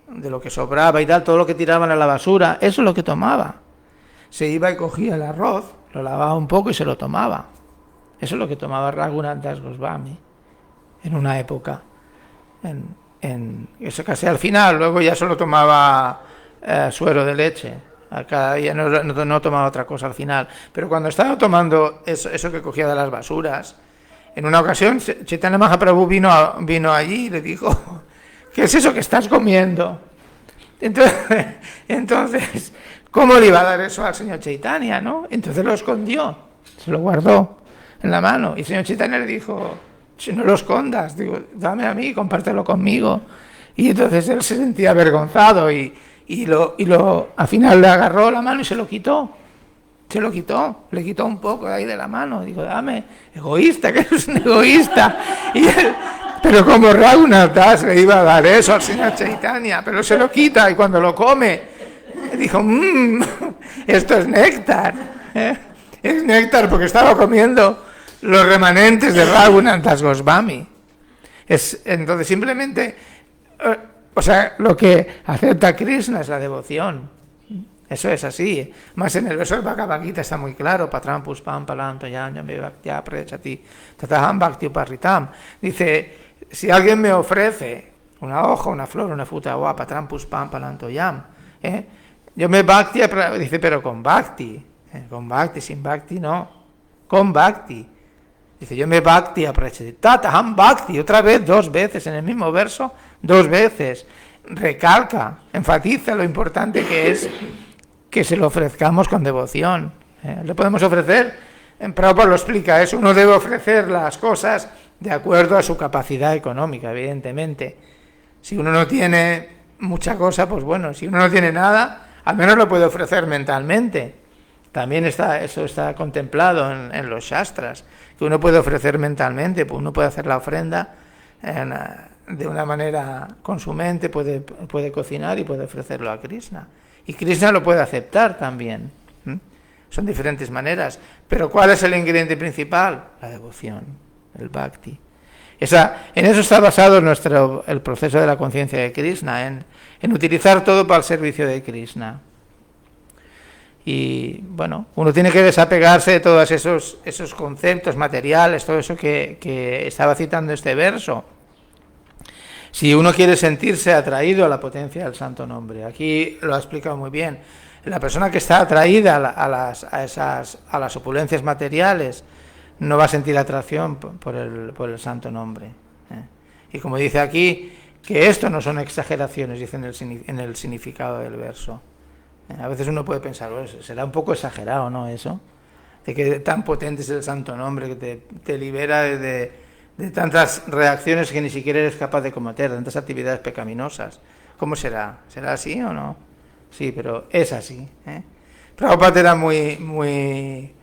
de lo que sobraba y tal, todo lo que tiraban a la basura, eso es lo que tomaba. Se iba y cogía el arroz, lo lavaba un poco y se lo tomaba. Eso es lo que tomaba Raghunath Das Goswami en una época. Eso casi al final, luego ya solo tomaba suero de leche. Cada día no tomaba otra cosa al final. Pero cuando estaba tomando eso que cogía de las basuras, en una ocasión Chaitanya Mahaprabhu vino allí y le dijo: ¿qué es eso que estás comiendo? Entonces, ¿cómo le iba a dar eso al señor Chaitanya, no? Entonces lo escondió, se lo guardó en la mano. Y el señor Chaitanya le dijo: si no lo escondas, digo, dame a mí, compártelo conmigo. Y entonces él se sentía avergonzado y al final le agarró la mano y se lo quitó. Le quitó un poco de ahí de la mano. Digo, dame, egoísta, que eres un egoísta. Y él, pero como Raghunath Das le iba a dar eso al señor Chaitanya, pero se lo quita y cuando lo come, dijo, esto es néctar. Es néctar porque estaba comiendo los remanentes de Raghunath Das Goswami. Entonces simplemente, lo que acepta Krishna es la devoción. Eso es así. Más en el verso del Bhagavad Gita está muy claro. Patram puspam palanto yam bhaktya prechati tataham bhakti uparritam. Dice, si alguien me ofrece una hoja, una flor, una fruta, o patram puspam palanto yam, yo me bhakti, dice, pero con bhakti. Con bhakti, sin bhakti no. Con bhakti. Dice, yo me bhakti aprechati tataham bhakti. Otra vez, 2 veces en el mismo verso, 2 veces. Recalca, enfatiza lo importante que es que se lo ofrezcamos con devoción. Le podemos ofrecer, en Prabhupada lo explica eso, uno debe ofrecer las cosas de acuerdo a su capacidad económica, evidentemente. Si uno no tiene mucha cosa, pues bueno, si uno no tiene nada, al menos lo puede ofrecer mentalmente. También eso está contemplado en los Shastras, que uno puede ofrecer mentalmente, pues uno puede hacer la ofrenda de una manera con su mente, puede cocinar y puede ofrecerlo a Krishna. Y Krishna lo puede aceptar también. Son diferentes maneras. Pero ¿cuál es el ingrediente principal? La devoción, el bhakti. En eso está basado el proceso de la conciencia de Krishna, en utilizar todo para el servicio de Krishna. Y bueno, uno tiene que desapegarse de todos esos conceptos materiales, todo eso que estaba citando este verso. Si uno quiere sentirse atraído a la potencia del santo nombre, aquí lo ha explicado muy bien. La persona que está atraída a las opulencias materiales no va a sentir atracción por el santo nombre. Y como dice aquí, que esto no son exageraciones, dice en el significado del verso. A veces uno puede pensar, será un poco exagerado, ¿no? Eso, de que tan potente es el santo nombre, que te libera de tantas reacciones que ni siquiera eres capaz de cometer, de tantas actividades pecaminosas. ¿Cómo será? ¿Será así o no? Sí, pero es así. Prabhupada era muy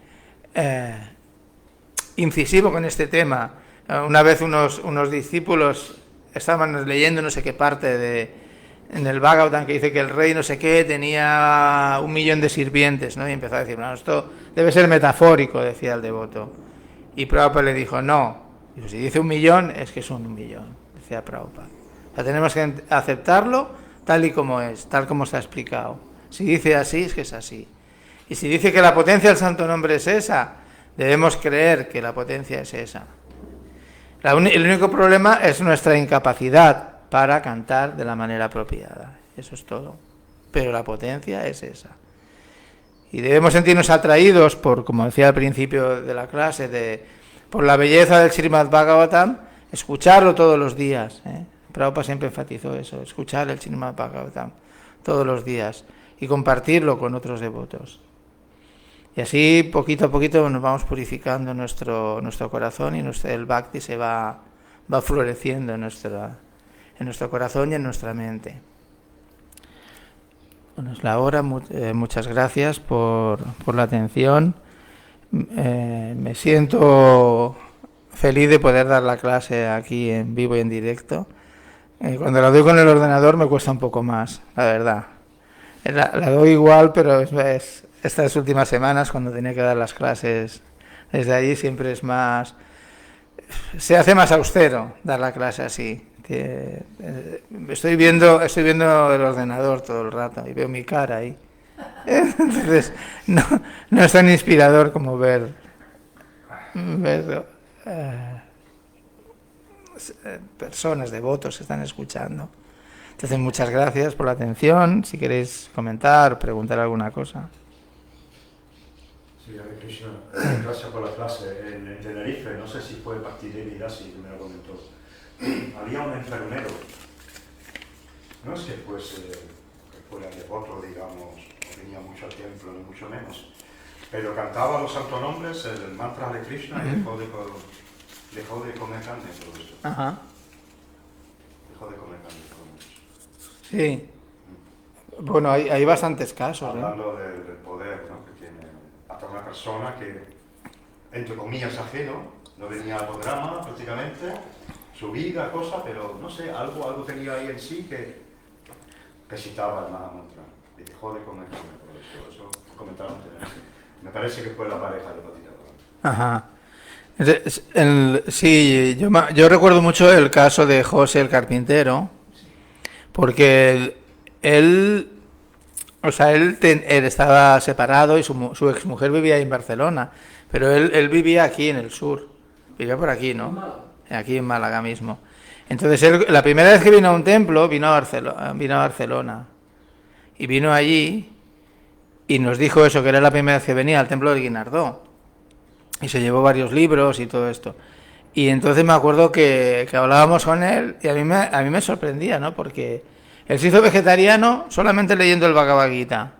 incisivo con este tema. Una vez unos discípulos estaban leyendo no sé qué parte en el Bhagavatam que dice que el rey no sé qué tenía 1 millón de sirvientes, ¿no? Y empezó a decir, no, esto debe ser metafórico, decía el devoto. Y Prabhupada le dijo, no. Si dice 1 millón, es que son 1 millón, decía Prabhupada. O sea, tenemos que aceptarlo tal y como es, tal como está explicado. Si dice así, es que es así. Y si dice que la potencia del santo nombre es esa, debemos creer que la potencia es esa. El único problema es nuestra incapacidad para cantar de la manera apropiada. Eso es todo. Pero la potencia es esa. Y debemos sentirnos atraídos por, como decía al principio de la clase, por la belleza del Srimad Bhagavatam, escucharlo todos los días. Prabhupada siempre enfatizó eso, escuchar el Srimad Bhagavatam todos los días y compartirlo con otros devotos. Y así, poquito a poquito, nos vamos purificando nuestro corazón y el bhakti se va floreciendo en nuestro corazón y en nuestra mente. Bueno, es la hora. Muchas gracias por la atención. Me siento feliz de poder dar la clase aquí en vivo y en directo. Cuando la doy con el ordenador me cuesta un poco más, la verdad. La doy igual, pero estas últimas semanas, cuando tenía que dar las clases desde allí, siempre es más... Se hace más austero dar la clase así. Estoy viendo el ordenador todo el rato y veo mi cara ahí. Entonces, no es tan inspirador como ver ver personas, devotos que están escuchando. Entonces, muchas gracias por la atención. Si queréis comentar o preguntar alguna cosa. Sí, Hare Krishna, gracias por la clase. En Tenerife, no sé si fue Bhakti Devi Dasi que me lo comentó, había un enfermero, no es que fuera devoto, digamos, no venía mucho al templo, ni mucho menos, pero cantaba los santos nombres, el mantra Hare Krishna, y dejó de comer carne todo eso. Ajá. Dejó de comer carne todo eso. Sí. Bueno, hay bastantes casos, ¿eh? Hablando del poder, ¿no?, que tiene hasta una persona que, entre comillas, ajeno, no venía al programa prácticamente, su vida, cosa, pero no sé, algo tenía ahí en sí que recitaba el Mahamantra y dejó de comer carne por eso comentaron. Me parece que fue la pareja de Patitabha. Ajá. Sí, yo recuerdo mucho el caso de José el carpintero, porque él estaba separado y su exmujer vivía en Barcelona, pero él vivía aquí en el sur, vivía por aquí, ¿no? Aquí en Málaga mismo. Entonces la primera vez que vino a un templo vino a Barcelona y vino allí y nos dijo eso, que era la primera vez que venía al templo del Guinardó y se llevó varios libros y todo esto. Y entonces me acuerdo que hablábamos con él y a mí me sorprendía, ¿no? Porque él se hizo vegetariano solamente leyendo el Bhagavad Gita.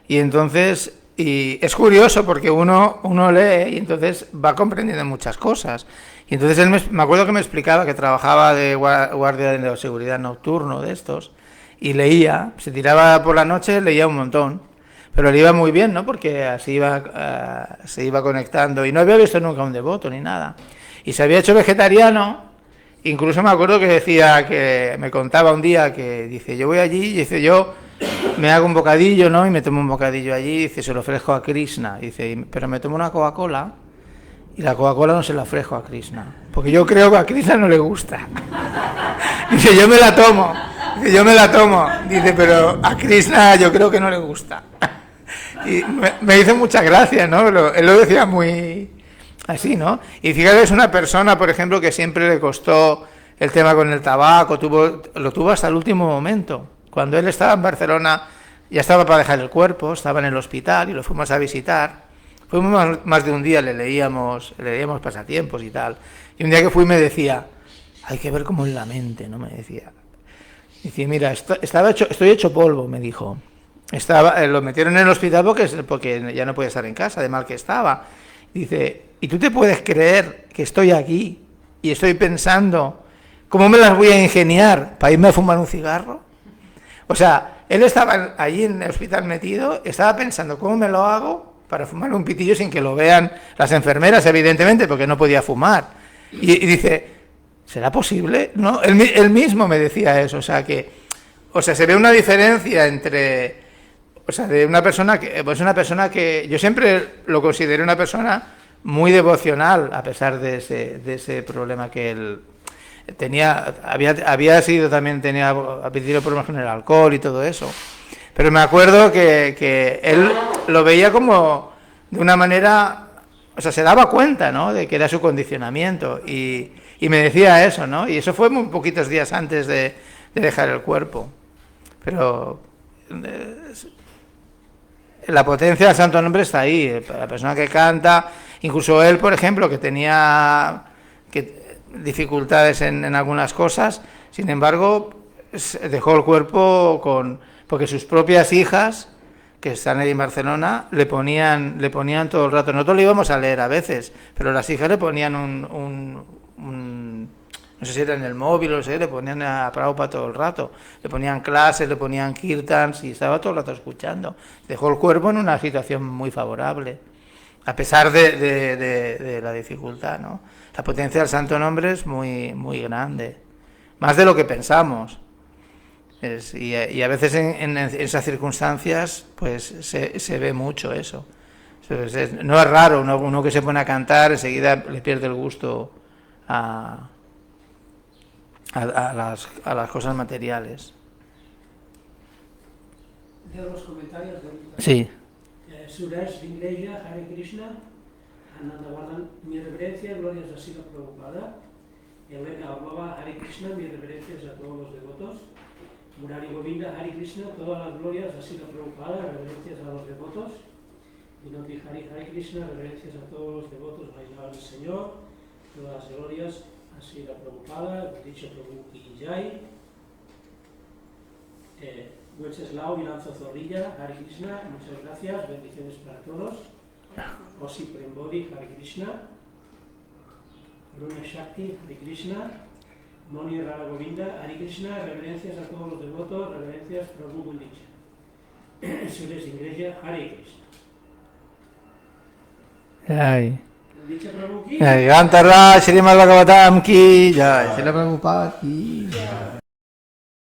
Y entonces, y es curioso porque uno lee y entonces va comprendiendo muchas cosas. Y entonces él me acuerdo que me explicaba que trabajaba de guardia de seguridad nocturno de estos y leía, se tiraba por la noche, leía un montón. Pero le iba muy bien, ¿no? Porque así se iba conectando y no había visto nunca un devoto ni nada. Y se había hecho vegetariano. Incluso me acuerdo que decía, que me contaba un día que dice, yo voy allí y dice, yo me hago un bocadillo, ¿no? Y me tomo un bocadillo allí, dice, se lo ofrezco a Krishna. Dice, pero me tomo una Coca-Cola y la Coca-Cola no se la ofrezco a Krishna, porque yo creo que a Krishna no le gusta. Dice, yo me la tomo. Dice, pero a Krishna yo creo que no le gusta. Y me hizo mucha gracia, ¿no? Él lo decía muy así, ¿no? Y fíjate, es una persona, por ejemplo, que siempre le costó el tema con el tabaco, lo tuvo hasta el último momento. Cuando él estaba en Barcelona, ya estaba para dejar el cuerpo, estaba en el hospital y lo fuimos a visitar. Fuimos más de un día, le leíamos pasatiempos y tal. Y un día que fui me decía, hay que ver cómo es la mente, ¿no? Me decía. Dice, mira, estoy hecho polvo, me dijo. Lo metieron en el hospital porque ya no podía estar en casa, de mal que estaba. Dice, ¿y tú te puedes creer que estoy aquí y estoy pensando cómo me las voy a ingeniar para irme a fumar un cigarro? O sea, él estaba allí en el hospital metido, estaba pensando cómo me lo hago para fumar un pitillo sin que lo vean las enfermeras, evidentemente, porque no podía fumar. Y dice, ¿será posible? No, él mismo me decía eso, o sea, se ve una diferencia entre... O sea, de una persona que yo siempre lo consideré una persona muy devocional, a pesar de ese problema que él tenía. Había tenido problemas con el alcohol y todo eso. Pero me acuerdo que él lo veía como de una manera, o sea, se daba cuenta, ¿no?, de que era su condicionamiento y me decía eso, ¿no? Y eso fue muy poquitos días antes de dejar el cuerpo. Pero la potencia del Santo Nombre está ahí, la persona que canta, incluso él, por ejemplo, que tenía dificultades en algunas cosas, sin embargo, dejó el cuerpo porque sus propias hijas, que están ahí en Barcelona, le ponían todo el rato. Nosotros le íbamos a leer a veces, pero las hijas le ponían no sé si era en el móvil o no sé, le ponían a Prabhupada todo el rato, le ponían clases, le ponían kirtans y estaba todo el rato escuchando. Dejó el cuerpo en una situación muy favorable, a pesar de la dificultad, ¿no? La potencia del Santo Nombre es muy, muy grande, más de lo que pensamos. Y a veces en esas circunstancias pues se ve mucho eso. No es raro, uno que se pone a cantar enseguida le pierde el gusto a las cosas materiales. De los comentarios de Sí. Suresh Vingreja, Hare Krishna. Ananda Vardhan, mi reverencia, glorias a Sila Prabhupada. Elena hablaba Hare Krishna, mis reverencias a todos los devotos. Murari Govinda, Hare Krishna, todas las glorias a Sila Prabhupada, reverencias a los devotos. Vinoti Hari, Hare Krishna, reverencias a todos los devotos, bailaban el Señor. Todas las glorias a Sila Prabhupada, dicho Prabhu Ki Jai. Wenceslao Milanzo Zorrilla, Hare Krishna, muchas gracias, bendiciones para todos. Osi Prembodi, Hare Krishna. Bruna Shakti, Hare Krishna. Moni Rara Govinda, Hare Krishna, reverencias a todos los devotos, reverencias Prabhu Gundicha. Sules Ingresia, Hare Krishna. Jai. Dicha Prabhu Ki. Jai. Gantara Srimad Bhagavatam ki jai. Srila Prabhupada ki jai.